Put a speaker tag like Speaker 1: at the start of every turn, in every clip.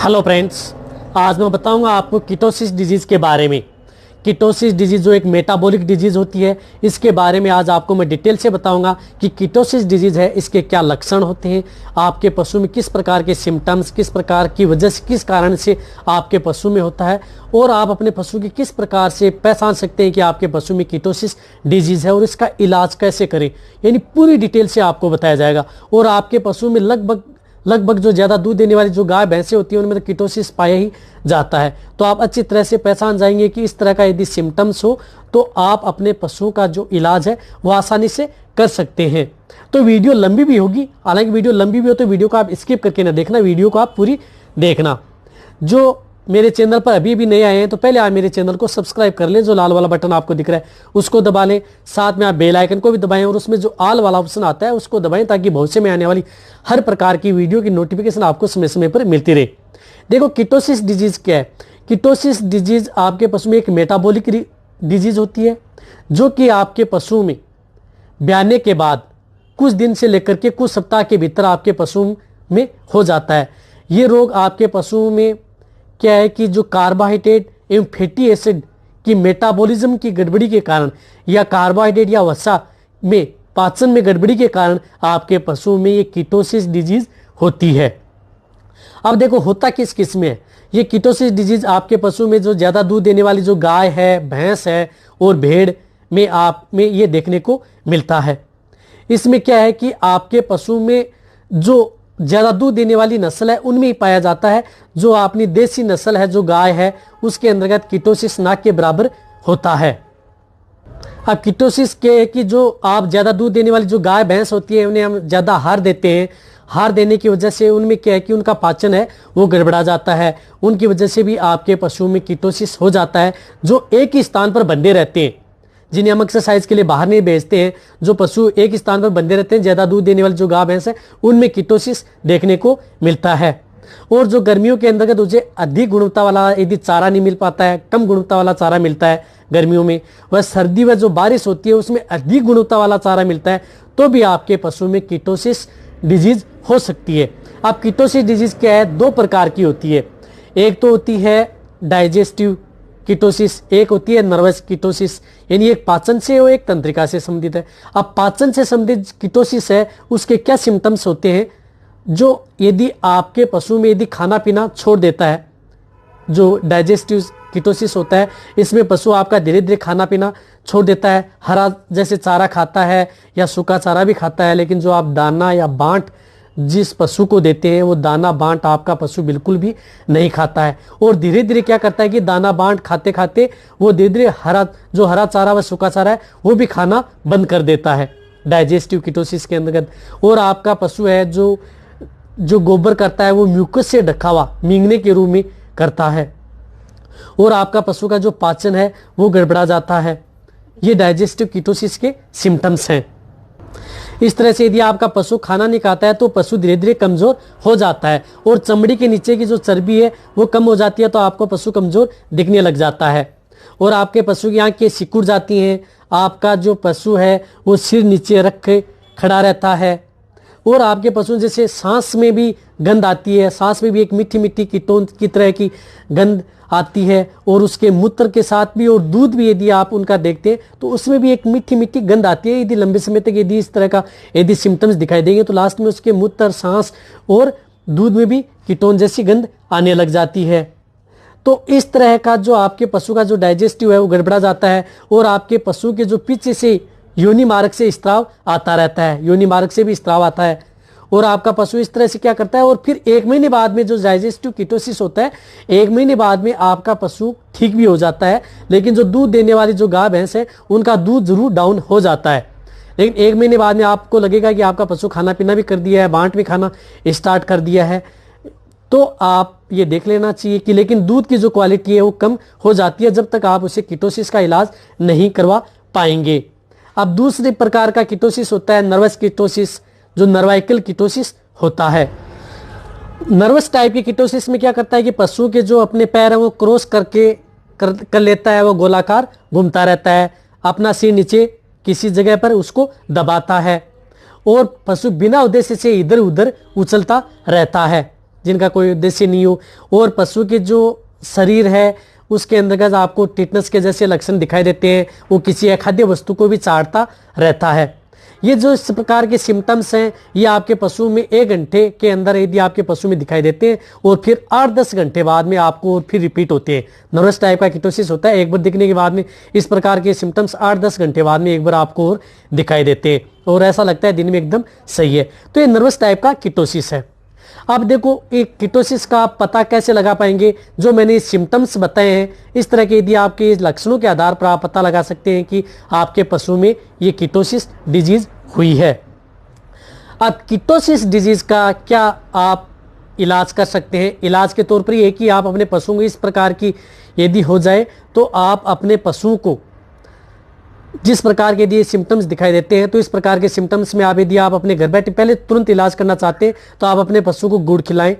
Speaker 1: Hello friends, आज मैं बताऊंगा आपको कीटोसिस डिजीज़ के बारे में। कीटोसिस डिजीज़ जो एक मेटाबॉलिक डिजीज़ होती है, इसके बारे में आज आपको मैं डिटेल से बताऊंगा कि कीटोसिस डिजीज़ है, इसके क्या लक्षण होते हैं, आपके पशु में किस प्रकार के सिम्टम्स, किस प्रकार की वजह से, किस कारण से आपके पशु में होता है, और आप अपने पशु की किस प्रकार से पहचान सकते हैं कि आपके पशु में कीटोसिस डिजीज़ है और इसका इलाज कैसे करें, यानी पूरी डिटेल से आपको बताया जाएगा। और आपके पशु में लगभग जो ज़्यादा दूध देने वाली जो गाय भैंसें होती हैं उनमें तो कीटोसिस पाया ही जाता है। तो आप अच्छी तरह से पहचान जाएंगे कि इस तरह का यदि सिम्टम्स हो तो आप अपने पशुओं का जो इलाज है वो आसानी से कर सकते हैं। तो वीडियो लंबी भी होगी, हालांकि वीडियो लंबी भी हो तो वीडियो को आप स्किप करके ना देखना, वीडियो को आप पूरी देखना। जो मेरे चैनल पर अभी भी नए आए हैं तो पहले आप मेरे चैनल को सब्सक्राइब कर लें, जो लाल वाला बटन आपको दिख रहा है उसको दबा लें, साथ में आप बेल आइकन को भी दबाएं और उसमें जो ऑल वाला ऑप्शन आता है उसको दबाएं, ताकि भविष्य में आने वाली हर प्रकार की वीडियो की नोटिफिकेशन आपको समय समय पर मिलती रहे। देखो, कीटोसिस डिजीज क्या है। कीटोसिस डिजीज आपके पशु में एक मेटाबॉलिक डिजीज होती है, जो कि आपके पशु में ब्याने के बाद कुछ दिन से लेकर के कुछ सप्ताह के भीतर आपके पशु में हो जाता है। ये रोग आपके पशुओं में क्या है कि जो कार्बोहाइड्रेट एवं फैटी एसिड की मेटाबॉलिज्म की गड़बड़ी के कारण या कार्बोहाइड्रेट या वसा में पाचन में गड़बड़ी के कारण आपके पशुओं में ये कीटोसिस डिजीज होती है। अब देखो, होता किस किस में है ये कीटोसिस डिजीज। आपके पशु में जो ज़्यादा दूध देने वाली जो गाय है, भैंस है और भेड़ में आप में ये देखने को मिलता है। इसमें क्या है कि आपके पशु में जो ज़्यादा दूध देने वाली नस्ल है उनमें ही पाया जाता है। जो अपनी देसी नस्ल है, जो गाय है, उसके अंतर्गत कीटोसिस ना के बराबर होता है। अब कीटोसिस के कि जो आप ज़्यादा दूध देने वाली जो गाय भैंस होती है उन्हें हम ज़्यादा आहार देते हैं। आहार देने की वजह से उनमें क्या है कि उनका पाचन है वो गड़बड़ा जाता है, उनकी वजह से भी आपके पशुओं में कीटोसिस हो जाता है। जो एक ही स्थान पर बंधे रहते हैं, जिन्हें हम एक्सरसाइज के लिए बाहर नहीं भेजते हैं, जो पशु एक स्थान पर बंधे रहते हैं, ज़्यादा दूध देने वाली जो गाय भैंस है उनमें कीटोसिस देखने को मिलता है। और जो गर्मियों के अंतर्गत उसे अधिक गुणवत्ता वाला यदि चारा नहीं मिल पाता है, कम गुणवत्ता वाला चारा मिलता है गर्मियों में, वह सर्दी व जो बारिश होती है उसमें अधिक गुणवत्ता वाला चारा मिलता है, तो भी आपके पशु में कीटोसिस डिजीज हो सकती है। अब कीटोसिस डिजीज क्या है, दो प्रकार की होती है। एक तो होती है डाइजेस्टिव कीटोसिस, एक होती है नर्वस कीटोसिस, यानी एक पाचन से और एक तंत्रिका से संबंधित है। अब पाचन से संबंधित कीटोसिस है, उसके क्या सिम्टम्स होते हैं। जो यदि आपके पशु में यदि खाना पीना छोड़ देता है, जो डाइजेस्टिव कीटोसिस होता है, इसमें पशु आपका धीरे धीरे खाना पीना छोड़ देता है। हरा जैसे चारा खाता है या सूखा चारा भी खाता है, लेकिन जो आप दाना या बांट जिस पशु को देते हैं वो दाना बांट आपका पशु बिल्कुल भी नहीं खाता है। और धीरे धीरे क्या करता है कि दाना बांट खाते खाते वो धीरे धीरे हरा चारा व सूखा चारा है वो भी खाना बंद कर देता है डाइजेस्टिव कीटोसिस के अंतर्गत। और आपका पशु है जो गोबर करता है वो म्यूकस से ढका हुआ मींगने के रूप में करता है, और आपका पशु का जो पाचन है वो गड़बड़ा जाता है। ये डाइजेस्टिव कीटोसिस के सिम्टम्स हैं। इस तरह से यदि आपका पशु खाना नहीं खाता है तो पशु धीरे धीरे कमजोर हो जाता है और चमड़ी के नीचे की जो चर्बी है वो कम हो जाती है, तो आपको पशु कमजोर दिखने लग जाता है और आपके पशु की आंखें सिकुड़ जाती हैं। आपका जो पशु है वो सिर नीचे रख के खड़ा रहता है, और आपके पशु जैसे सांस में भी गंध आती है, सांस में भी एक मीठी मीठी कीटोन की तरह की गंध आती है, और उसके मूत्र के साथ भी और दूध भी यदि आप उनका देखते हैं तो उसमें भी एक मीठी मीठी गंध आती है। यदि लंबे समय तक यदि इस तरह का यदि सिम्टम्स दिखाई देंगे तो लास्ट में उसके मूत्र, सांस और दूध में भी कीटोन जैसी गंध आने लग जाती है। तो इस तरह का जो आपके पशु का जो डाइजेस्टिव है वो गड़बड़ा जाता है, और आपके पशु के जो पीछे से योनि मार्ग से स्त्राव आता रहता है, योनि मार्ग से भी स्त्राव आता है, और आपका पशु इस तरह से क्या करता है। और फिर 1 महीने बाद में जो डाइजेस्टिव कीटोसिस होता है, 1 महीने बाद में आपका पशु ठीक भी हो जाता है, लेकिन जो दूध देने वाली जो गाय भैंस है उनका दूध जरूर डाउन हो जाता है। लेकिन 1 महीने बाद में आपको लगेगा कि आपका पशु खाना पीना भी कर दिया है, बांट भी खाना स्टार्ट कर दिया है, तो आप ये देख लेना चाहिए कि लेकिन दूध की जो क्वालिटी है वो कम हो जाती है जब तक आप उसे कीटोसिस का इलाज नहीं करवा पाएंगे। अब दूसरे प्रकार का कीटोसिस होता है नर्वस कीटोसिस, जो नर्वाइकल कीटोसिस होता है। नर्वस टाइप की कीटोसिस में क्या करता है कि पशु के जो अपने पैर हैं वो क्रॉस कर लेता है, वो गोलाकार घूमता रहता है, अपना सिर नीचे किसी जगह पर उसको दबाता है, और पशु बिना उद्देश्य से इधर उधर उछलता रहता है। जिनका कोई उद्देश्य नहीं हो, और पशु के जो शरीर है उसके अंतर्गत आपको टिटनेस के जैसे लक्षण दिखाई देते हैं, वो किसी अखाद्य वस्तु को भी चाटता रहता है। ये जो इस प्रकार के सिम्टम्स हैं ये आपके पशु में 1 घंटे के अंदर यदि आपके पशु में दिखाई देते हैं और फिर 8-10 घंटे बाद में आपको और फिर रिपीट होते हैं। नर्वस टाइप का कीटोसिस होता है, एक बार दिखने के बाद में इस प्रकार के सिम्टम्स 8-10 घंटे बाद में एक बार आपको और दिखाई देते हैं और ऐसा लगता है दिन में एकदम सही है। तो ये नर्वस टाइप का कीटोसिस है। अब देखो एक कीटोसिस का आप पता कैसे लगा पाएंगे, जो मैंने सिम्टम्स बताए हैं इस तरह के यदि आपके लक्षणों के आधार पर आप पता लगा सकते हैं कि आपके पशु में ये कीटोसिस डिजीज हुई है। अब कीटोसिस डिजीज का क्या आप इलाज कर सकते हैं? इलाज के तौर पर ये कि आप अपने पशु को इस प्रकार की यदि हो जाए तो आप अपने पशु को जिस प्रकार के यदि सिम्टम्स दिखाई देते हैं तो इस प्रकार के सिम्टम्स में आप यदि आप अपने घर बैठे पहले तुरंत इलाज करना चाहते हैं तो आप अपने पशु को गुड़ खिलाएं।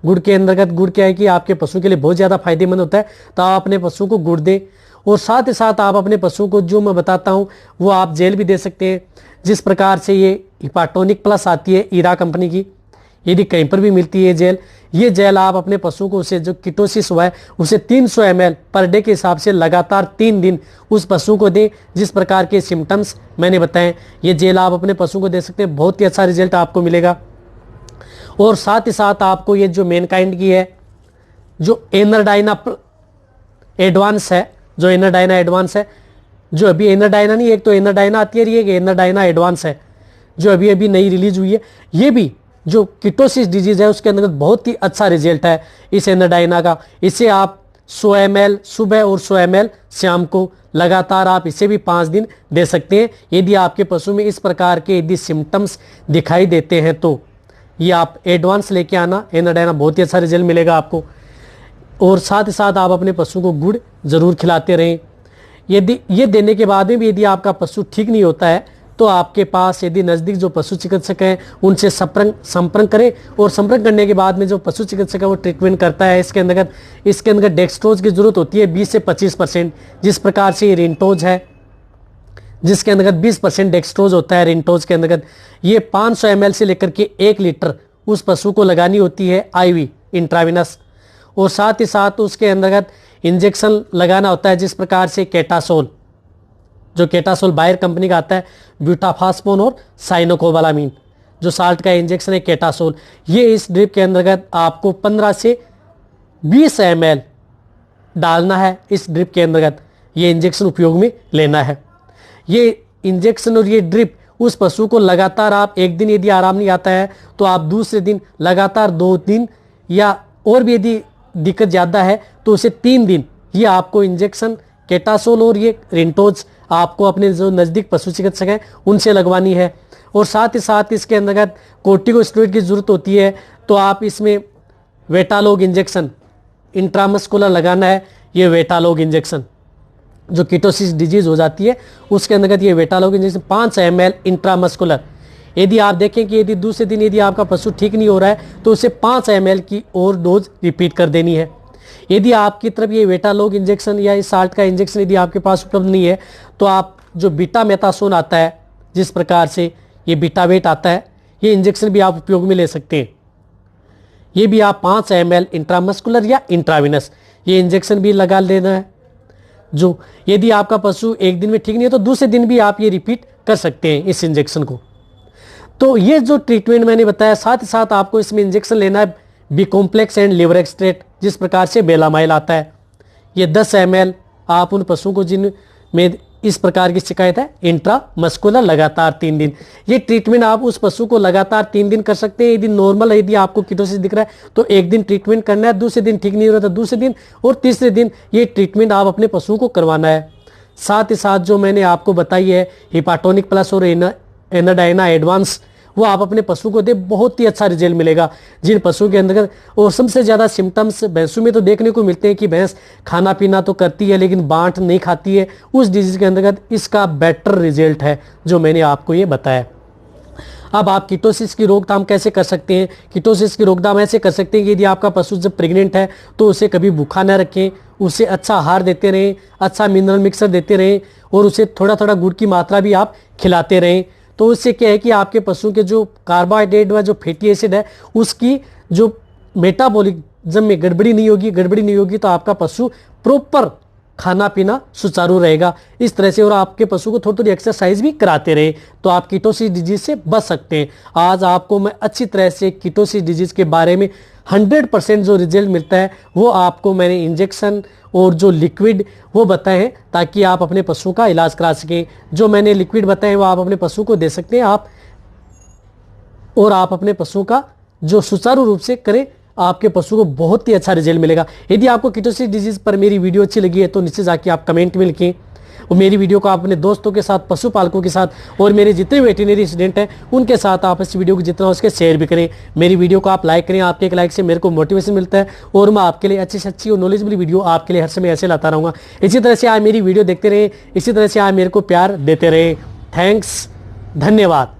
Speaker 1: गुड़ के अंतर्गत गुड़ क्या है कि आपके पशु के लिए बहुत ज़्यादा फायदेमंद होता है, तो आप अपने पशु को गुड़ दें। और साथ ही साथ आप अपने पशु को जो मैं बताता हूँ वो आप जेल भी दे सकते हैं, जिस प्रकार से ये हिपाटोनिक प्लस आती है ईरा कंपनी की, यदि कहीं पर भी मिलती है जेल, ये जेल आप अपने पशु को उसे जो कीटोसिस हुआ है उसे 300 ml पर डे के हिसाब से लगातार 3 दिन उस पशु को दें। जिस प्रकार के सिम्टम्स मैंने बताए ये जेल आप अपने पशु को दे सकते हैं, बहुत ही अच्छा रिजल्ट आपको मिलेगा। और साथ ही साथ आपको ये जो मैनकाइंड की है जो एनरडाइना एडवांस है, जो एनरडाइना एडवांस है, जो अभी एनरडाइना नहीं, एक तो एनरडाइना आती है, ये एनरडाइना एडवांस है जो अभी अभी नई रिलीज हुई है। ये भी जो कीटोसिस डिजीज है उसके अंदर बहुत ही अच्छा रिजल्ट है इस एनरडाइना का। इसे आप 100 ml सुबह और 100 ml शाम को लगातार आप इसे भी 5 दिन दे सकते हैं। यदि आपके पशु में इस प्रकार के यदि सिम्टम्स दिखाई देते हैं तो ये आप एडवांस लेके आना, एनरडाइना बहुत ही अच्छा रिजल्ट मिलेगा आपको। और साथ ही साथ आप अपने पशु को गुड़ जरूर खिलाते रहें। यदि ये देने के बाद में भी यदि आपका पशु ठीक नहीं होता है तो आपके पास यदि नज़दीक जो पशु चिकित्सक हैं उनसे संपर्क करें, और संपर्क करने के बाद में जो पशु चिकित्सक है वो ट्रीटमेंट करता है। इसके अंदर डेक्सट्रोज की जरूरत होती है 20 से 25%, जिस प्रकार से ये रिंटोज है जिसके अंतर्गत 20% डेक्सट्रोज होता है। रिंटोज के अंतर्गत ये 500 ml से लेकर के 1 लीटर उस पशु को लगानी होती है IV इंट्राविनस, और साथ ही साथ उसके अंतर्गत इंजेक्शन लगाना होता है जिस प्रकार से केटासोल, जो केटासोल बायर कंपनी का आता है, ब्यूटाफास्पोन और साइनोकोबालामीन जो साल्ट का इंजेक्शन है केटासोल, ये इस ड्रिप के अंतर्गत आपको 15 से 20 ml डालना है। इस ड्रिप के अंतर्गत ये इंजेक्शन उपयोग में लेना है। ये इंजेक्शन और ये ड्रिप उस पशु को लगातार आप एक दिन यदि आराम नहीं आता है तो आप दूसरे दिन लगातार 2 दिन, या और भी यदि दिक्कत ज़्यादा है तो उसे 3 दिन ये आपको इंजेक्शन केटासोल और ये रिंटोज आपको अपने जो नज़दीक पशु चिकित्सक हैं उनसे लगवानी है। और साथ ही साथ इसके अंतर्गत कोर्टिकोस्टेरॉइड की ज़रूरत होती है, तो आप इसमें वेटालोग इंजेक्शन इंट्रामस्कुलर लगाना है। ये वेटालोग इंजेक्शन जो कीटोसिस डिजीज हो जाती है उसके अंतर्गत ये वेटालोग इंजेक्शन 5 ml इंट्रामस्कुलर। यदि आप देखें कि यदि दूसरे दिन यदि आपका पशु ठीक नहीं हो रहा है तो उसे 5 ml की और डोज रिपीट कर देनी है। यदि आपकी तरफ ये वेटालोग इंजेक्शन या इस साल्ट का इंजेक्शन यदि आपके पास उपलब्ध नहीं है तो आप जो बीटा मेथासोन आता है, जिस प्रकार से ये बीटावेट आता है, ये इंजेक्शन भी आप उपयोग में ले सकते हैं। ये भी आप 5 ml इंट्रामस्कुलर या इंट्राविनस ये इंजेक्शन भी लगा लेना है। जो यदि आपका पशु एक दिन में ठीक नहीं है तो दूसरे दिन भी आप ये रिपीट कर सकते हैं इस इंजेक्शन को। तो ये जो ट्रीटमेंट मैंने बताया, साथ ही साथ आपको इसमें इंजेक्शन लेना है B complex and liver extract, जिस प्रकार से बेलामाइल आता है। ये 10 ml आप उन पशुओं को जिनमें इस प्रकार की शिकायत है इंट्रामस्कुलर लगातार 3 दिन। ये ट्रीटमेंट आप उस पशु को लगातार 3 दिन कर सकते हैं। यदि नॉर्मल है, यदि आपको कीटोसिस दिख रहा है तो 1 दिन ट्रीटमेंट करना है, दूसरे दिन ठीक नहीं हो रहा तो दूसरे दिन, और तीसरे दिन ये ट्रीटमेंट आप अपने पशुओं को करवाना है। साथ ही साथ जो मैंने आपको बताई है हिपाटोनिक प्लस और एनरडाइना एडवांस, वो आप अपने पशु को दे, बहुत ही अच्छा रिजल्ट मिलेगा। जिन पशु के अंदर और सबसे ज़्यादा सिम्टम्स भैंसों में तो देखने को मिलते हैं कि भैंस खाना पीना तो करती है लेकिन बांट नहीं खाती है, उस डिजीज़ के अंतर्गत इसका बेटर रिजल्ट है जो मैंने आपको ये बताया। अब आप कीटोसिस की रोकथाम कैसे कर सकते हैं? कीटोसिस की रोकथाम ऐसे कर सकते हैं कि यदि आपका पशु जब प्रेग्नेंट है तो उसे कभी भूखा न रखें, उसे अच्छा आहार देते रहें, अच्छा मिनरल मिक्सर देते रहें, और उसे थोड़ा थोड़ा गुड़ की मात्रा भी आप खिलाते रहें। तो उससे क्या है कि आपके पशु के जो कार्बोहाइड्रेट व जो फैटी एसिड है उसकी जो मेटाबॉलिज्म में गड़बड़ी नहीं होगी तो आपका पशु प्रॉपर खाना पीना सुचारू रहेगा इस तरह से। और आपके पशु को थोड़ी थोड़ी एक्सरसाइज भी कराते रहे तो आप कीटोसिस डिजीज से बच सकते हैं। आज आपको मैं अच्छी तरह से कीटोसिस डिजीज के बारे में 100% जो रिजल्ट मिलता है वो आपको मैंने इंजेक्शन और जो लिक्विड वो बताए हैं ताकि आप अपने पशु का इलाज करा सकें। जो मैंने लिक्विड बताए हैं वो आप अपने पशु को दे सकते हैं आप अपने पशु का जो सुचारू रूप से करें, आपके पशु को बहुत ही अच्छा रिजल्ट मिलेगा। यदि आपको कीटोसिस डिजीज पर मेरी वीडियो अच्छी लगी है तो निश्चित जाके आप कमेंट में लिखें और मेरी वीडियो को आप अपने दोस्तों के साथ, पशुपालकों के साथ और मेरे जितने वेटरनरी स्टूडेंट हैं उनके साथ आप इस वीडियो को जितना हो सके शेयर भी करें। मेरी वीडियो को आप लाइक करें, आपके एक लाइक से मेरे को मोटिवेशन मिलता है और मैं आपके लिए अच्छी से अच्छी और नॉलेजेबल वीडियो आपके लिए हर समय ऐसे लाता रहूँगा। इसी तरह से आप मेरी वीडियो देखते रहे, इसी तरह से आप मेरे को प्यार देते रहे। थैंक्स, धन्यवाद।